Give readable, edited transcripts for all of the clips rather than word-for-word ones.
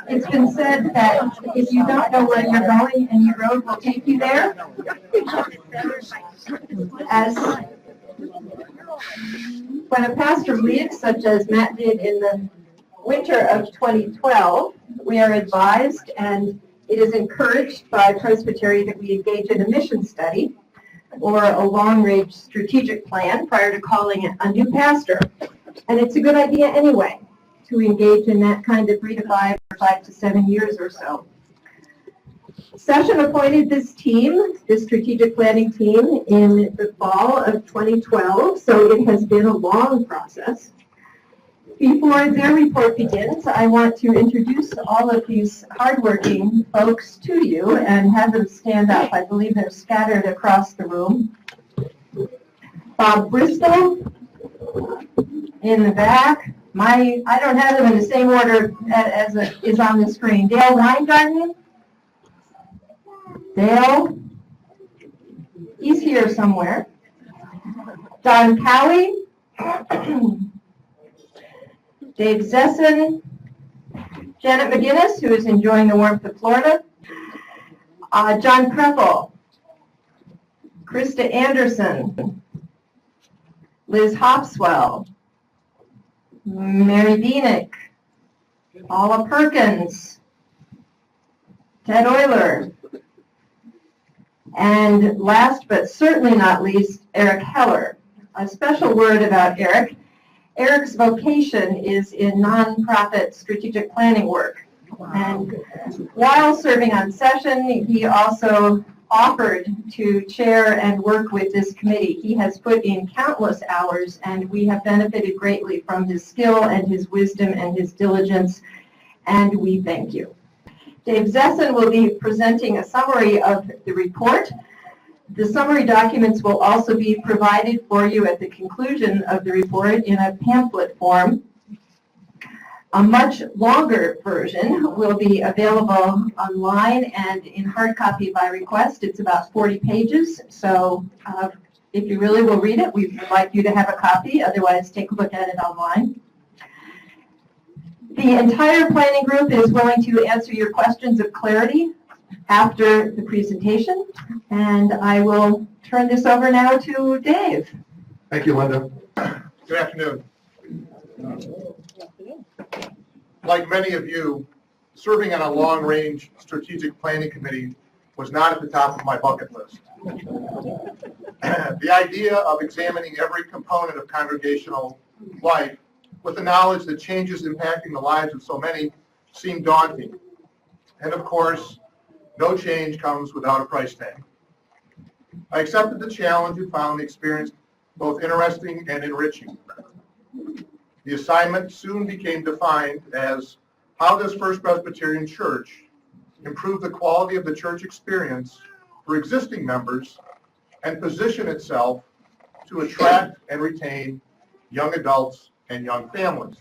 It's been said that if you don't know where you're going, any road will take you there. As when a pastor leaves, such as Matt did in the winter of 2012, we are advised and it is encouraged by Presbyterian that we engage in a mission study or a long-range strategic plan prior to calling a new pastor. And it's a good idea anyway to engage in that kind of 3 to 5 or 5 to 7 years or so. Session appointed this team, this strategic planning team, in the fall of 2012, so it has been a long process. Before their report begins, I want to introduce all of these hardworking folks to you and have them stand up. I believe they're scattered across the room. Bob Bristol in the back. I don't have them in the same order as is on the screen. Dale Weingarten. Dale. He's here somewhere. Don Cowie. Dave Zesson, Janet McGinnis, who is enjoying the warmth of Florida, John Kreppel, Krista Anderson, Liz Hopswell, Mary Beanick, Paula Perkins, Ted Euler, and last but certainly not least, Eric Heller. A special word about Eric. Eric's vocation is in nonprofit strategic planning work. And while serving on session, he also offered to chair and work with this committee. He has put in countless hours, and we have benefited greatly from his skill and his wisdom and his diligence, and we thank you. Dave Zesson will be presenting a summary of the report. The summary documents will also be provided for you at the conclusion of the report in a pamphlet form. A much longer version will be available online and in hard copy by request. It's about 40 pages, so if you really will read it, we would like you to have a copy. Otherwise, take a look at it online. The entire planning group is willing to answer your questions of clarity after the presentation, and I will turn this over now to Dave. Thank you, Linda. Good afternoon. Like many of you, serving on a long-range strategic planning committee was not at the top of my bucket list. The idea of examining every component of congregational life with the knowledge that changes impacting the lives of so many seemed daunting. And of course, no change comes without a price tag. I accepted the challenge and found the experience both interesting and enriching. The assignment soon became defined as how does First Presbyterian Church improve the quality of the church experience for existing members and position itself to attract and retain young adults and young families.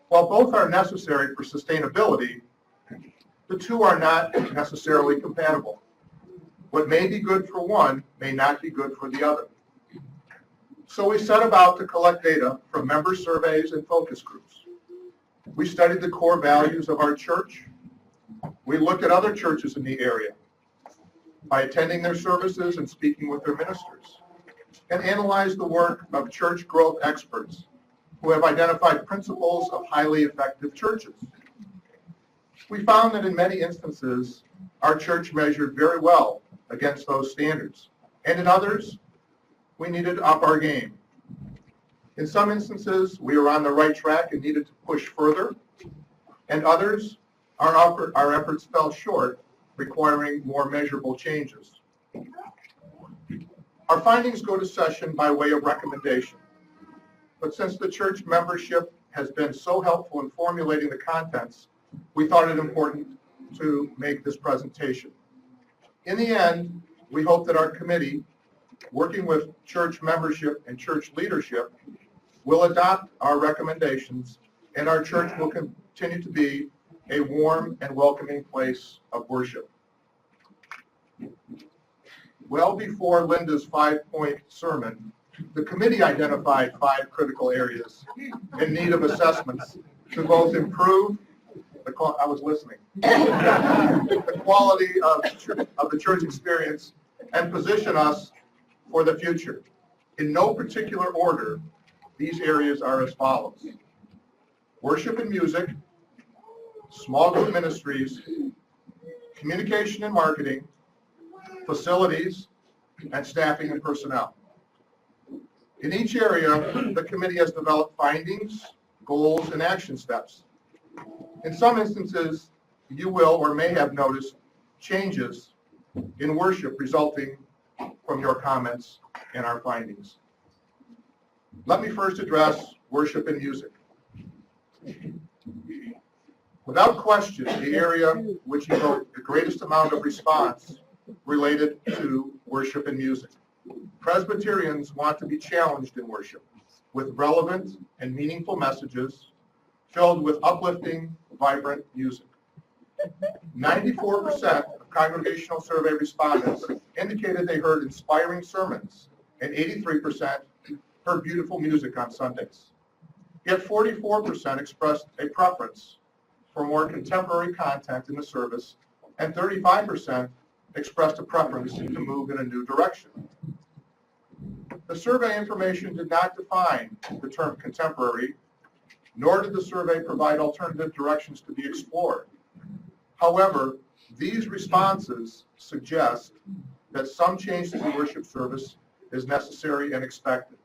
While both are necessary for sustainability, the two are not necessarily compatible. What may be good for one may not be good for the other. So we set about to collect data from member surveys and focus groups. We studied the core values of our church. We looked at other churches in the area by attending their services and speaking with their ministers, and analyzed the work of church growth experts who have identified principles of highly effective churches. We found that in many instances, our church measured very well against those standards, and in others, we needed to up our game. In some instances, we were on the right track and needed to push further, and others, our efforts fell short, requiring more measurable changes. Our findings go to session by way of recommendation, but since the church membership has been so helpful in formulating the contents, we thought it important to make this presentation. In the end, we hope that our committee, working with church membership and church leadership, will adopt our recommendations, and our church will continue to be a warm and welcoming place of worship. Well before Linda's 5-point sermon, the committee identified 5 critical areas in need of assessments to both improve I was listening. The quality of the church experience and position us for the future. In no particular order, these areas are as follows: worship and music, small group ministries, communication and marketing, facilities, and staffing and personnel. In each area, the committee has developed findings, goals, and action steps. In some instances, you will or may have noticed changes in worship resulting from your comments and our findings. Let me first address worship and music. Without question, the area which evoked the greatest amount of response related to worship and music. Presbyterians want to be challenged in worship with relevant and meaningful messages filled with uplifting, vibrant music. 94% of congregational survey respondents indicated they heard inspiring sermons, and 83% heard beautiful music on Sundays. Yet 44% expressed a preference for more contemporary content in the service, and 35% expressed a preference to move in a new direction. The survey information did not define the term contemporary, nor did the survey provide alternative directions to be explored. However, these responses suggest that some change to the worship service is necessary and expected.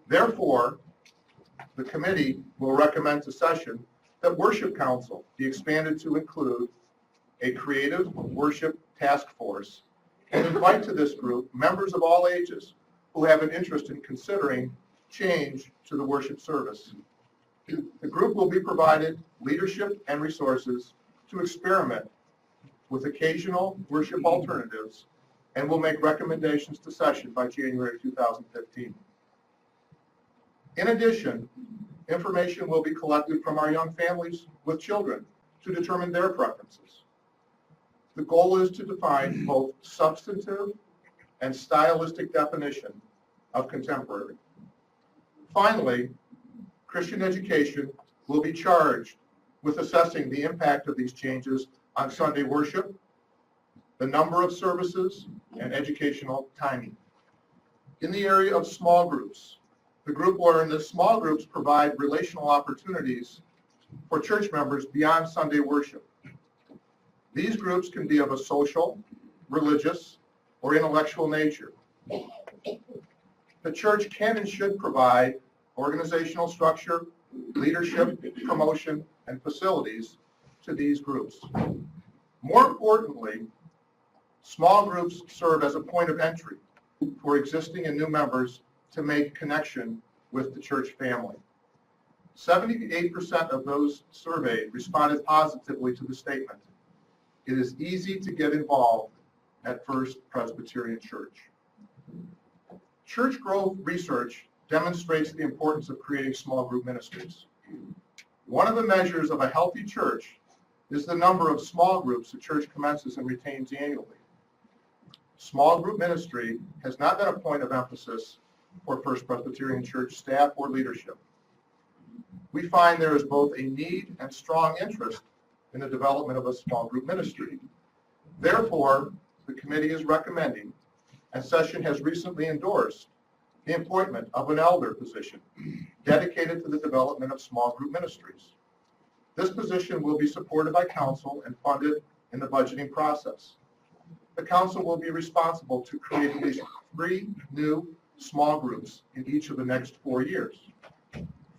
Therefore, the committee will recommend to session that Worship Council be expanded to include a creative worship task force and invite to this group members of all ages who have an interest in considering change to the worship service. The group will be provided leadership and resources to experiment with occasional worship alternatives and will make recommendations to session by January 2015. In addition, information will be collected from our young families with children to determine their preferences. The goal is to define both substantive and stylistic definition of contemporary. Finally, Christian education will be charged with assessing the impact of these changes on Sunday worship, the number of services, and educational timing. In the area of small groups, the group learned that small groups provide relational opportunities for church members beyond Sunday worship. These groups can be of a social, religious, or intellectual nature. The church can and should provide organizational structure, leadership, promotion, and facilities to these groups. More importantly, small groups serve as a point of entry for existing and new members to make connection with the church family. 78% of those surveyed responded positively to the statement, "It is easy to get involved at First Presbyterian Church." Church growth research demonstrates the importance of creating small group ministries. One of the measures of a healthy church is the number of small groups the church commences and retains annually. Small group ministry has not been a point of emphasis for First Presbyterian Church staff or leadership. We find there is both a need and strong interest in the development of a small group ministry. Therefore, the committee is recommending, and session has recently endorsed, the appointment of an elder position dedicated to the development of small group ministries. This position will be supported by council and funded in the budgeting process. The council will be responsible to create at least 3 new small groups in each of the next 4 years.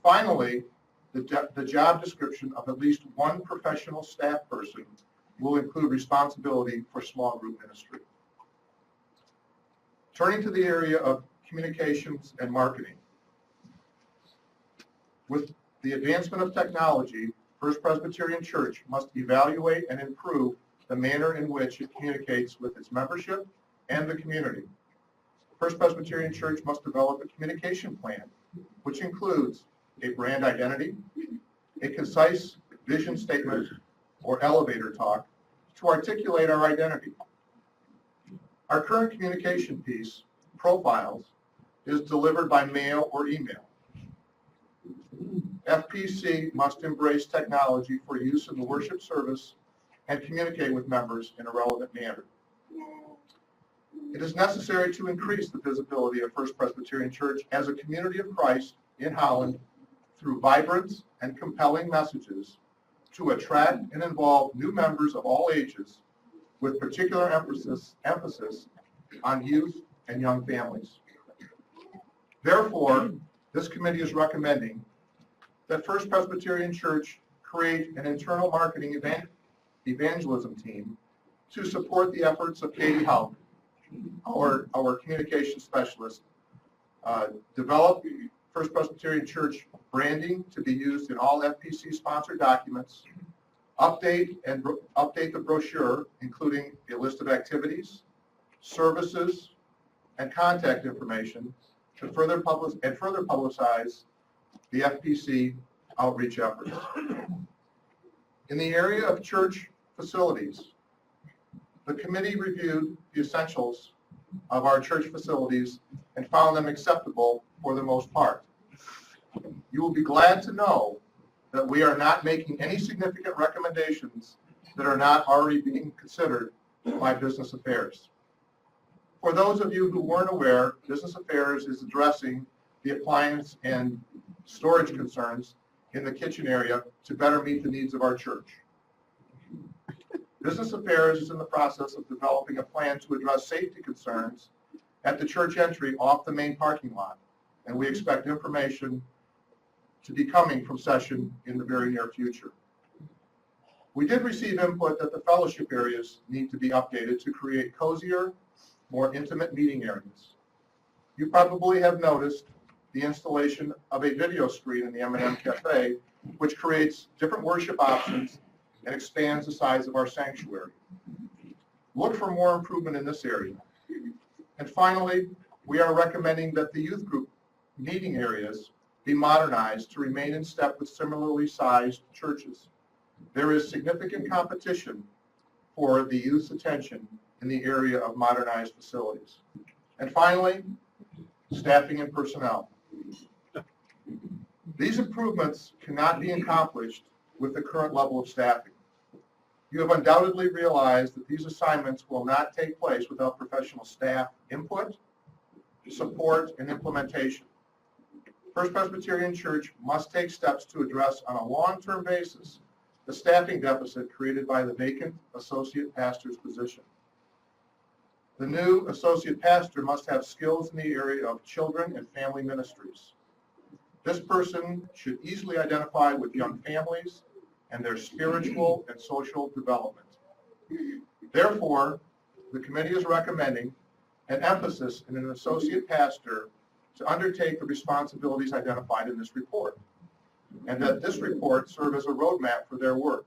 Finally, the job description of at least one professional staff person will include responsibility for small group ministry. Turning to the area of communications and marketing. With the advancement of technology, First Presbyterian Church must evaluate and improve the manner in which it communicates with its membership and the community. First Presbyterian Church must develop a communication plan, which includes a brand identity, a concise vision statement or elevator talk to articulate our identity. Our current communication piece, Profiles, is delivered by mail or email. FPC must embrace technology for use in the worship service and communicate with members in a relevant manner. It is necessary to increase the visibility of First Presbyterian Church as a community of Christ in Holland through vibrant and compelling messages to attract and involve new members of all ages, with particular emphasis on youth and young families. Therefore, this committee is recommending that First Presbyterian Church create an internal marketing evangelism team to support the efforts of Katie Houck, our communication specialist, develop First Presbyterian Church branding to be used in all FPC-sponsored documents, update the brochure, including a list of activities, services, and contact information to further publicize the FPC outreach efforts. In the area of church facilities, the committee reviewed the essentials of our church facilities and found them acceptable for the most part. You will be glad to know that we are not making any significant recommendations that are not already being considered by Business Affairs. For those of you who weren't aware, Business Affairs is addressing the appliance and storage concerns in the kitchen area to better meet the needs of our church. Business Affairs is in the process of developing a plan to address safety concerns at the church entry off the main parking lot, and we expect information to be coming from session in the very near future. We did receive input that the fellowship areas need to be updated to create cozier, more intimate meeting areas. You probably have noticed the installation of a video screen in the M&M Cafe, which creates different worship options and expands the size of our sanctuary. Look for more improvement in this area. And finally, we are recommending that the youth group meeting areas be modernized to remain in step with similarly sized churches. There is significant competition for the youth's attention in the area of modernized facilities. And finally, staffing and personnel. These improvements cannot be accomplished with the current level of staffing. You have undoubtedly realized that these assignments will not take place without professional staff input, support, and implementation. First Presbyterian Church must take steps to address on a long-term basis the staffing deficit created by the vacant associate pastor's position. The new associate pastor must have skills in the area of children and family ministries. This person should easily identify with young families and their spiritual and social development. Therefore, the committee is recommending an emphasis in an associate pastor to undertake the responsibilities identified in this report, and that this report serve as a roadmap for their work.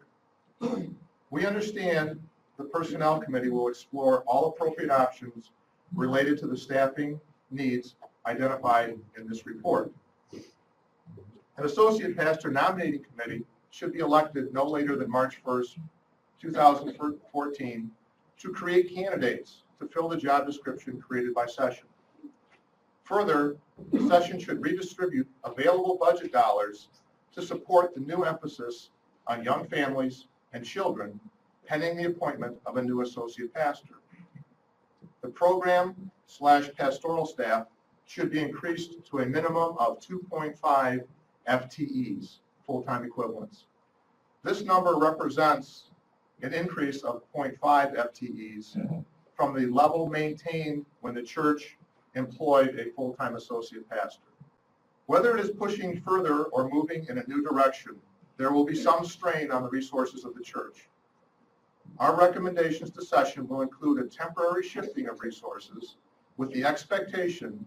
We understand the Personnel Committee will explore all appropriate options related to the staffing needs identified in this report. An associate pastor nominating committee should be elected no later than March 1st, 2014, to create candidates to fill the job description created by session. Further, the session should redistribute available budget dollars to support the new emphasis on young families and children pending the appointment of a new associate pastor. The program/pastoral staff should be increased to a minimum of 2.5 FTEs, full-time equivalents. This number represents an increase of 0.5 FTEs from the level maintained when the church employed a full-time associate pastor. Whether it is pushing further or moving in a new direction, there will be some strain on the resources of the church. Our recommendations to session will include a temporary shifting of resources with the expectation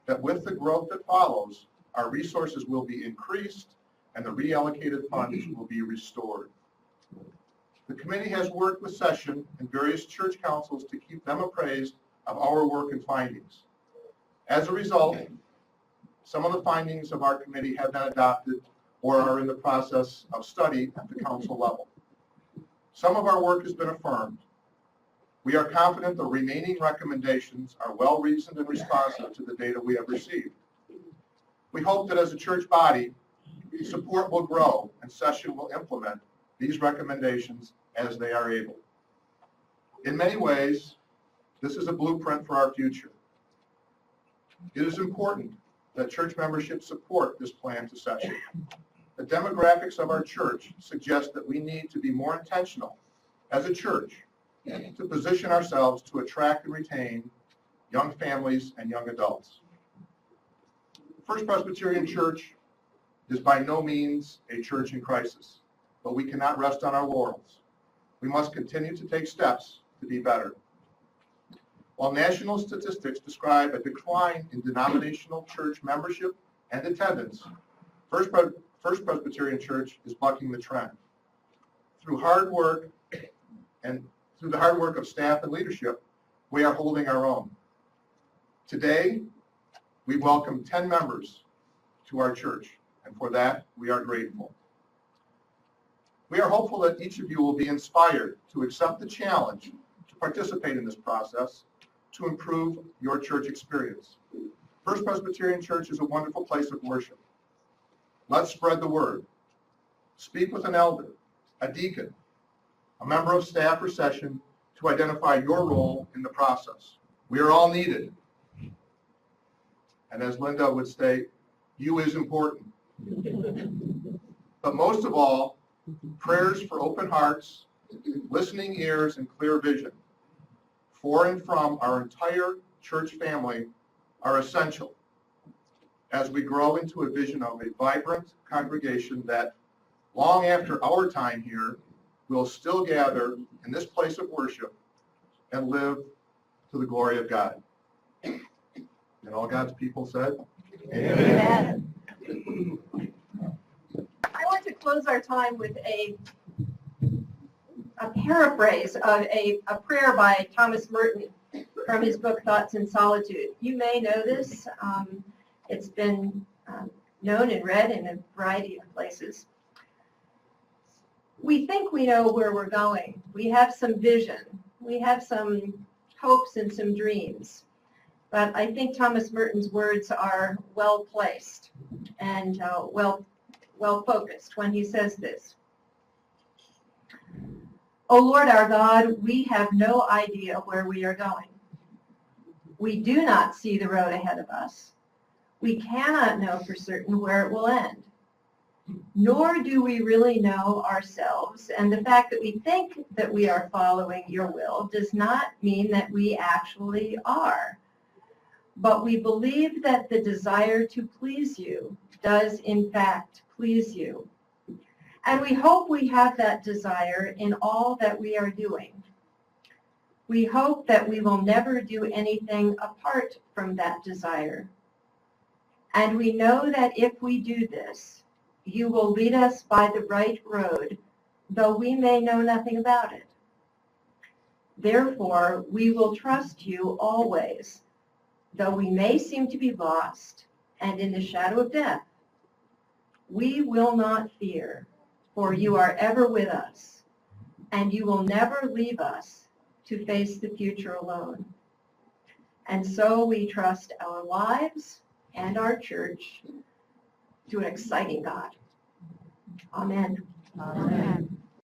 that with the growth that follows, our resources will be increased and the reallocated funds will be restored. The committee has worked with session and various church councils to keep them appraised of our work and findings. As a result, some of the findings of our committee have been adopted or are in the process of study at the council level. Some of our work has been affirmed. We are confident the remaining recommendations are well-reasoned and responsive to the data we have received. We hope that as a church body, Support will grow, and session will implement these recommendations as they are able. In many ways, this is a blueprint for our future. It is important that church membership support this plan to session. The demographics of our church suggest that we need to be more intentional as a church to position ourselves to attract and retain young families and young adults. First Presbyterian Church is by no means a church in crisis, but we cannot rest on our laurels. We must continue to take steps to be better. While national statistics describe a decline in denominational church membership and attendance, First Presbyterian Church is bucking the trend. Through the hard work of staff and leadership, we are holding our own. Today, we welcome 10 members to our church, and for that, we are grateful. We are hopeful that each of you will be inspired to accept the challenge to participate in this process to improve your church experience. First Presbyterian Church is a wonderful place of worship. Let's spread the word. Speak with an elder, a deacon, a member of staff or session to identify your role in the process. We are all needed. And as Linda would say, you is important. But most of all, prayers for open hearts, listening ears, and clear vision for and from our entire church family are essential as we grow into a vision of a vibrant congregation that, long after our time here, will still gather in this place of worship and live to the glory of God. And all God's people said, Amen. I want to close our time with a paraphrase of a prayer by Thomas Merton from his book, Thoughts in Solitude. You may know this. It's been known and read in a variety of places. We think we know where we're going. We have some vision. We have some hopes and some dreams. But I think Thomas Merton's words are well placed and well focused when he says this. O Lord our God, we have no idea where we are going. We do not see the road ahead of us. We cannot know for certain where it will end. Nor do we really know ourselves, and the fact that we think that we are following your will does not mean that we actually are. But we believe that the desire to please you does in fact please you. And we hope we have that desire in all that we are doing. We hope that we will never do anything apart from that desire. And we know that if we do this, you will lead us by the right road, though we may know nothing about it. Therefore, we will trust you always, though we may seem to be lost and in the shadow of death. We will not fear, for you are ever with us, and you will never leave us to face the future alone. And so we trust our lives and our church to an exciting God. Amen. Amen.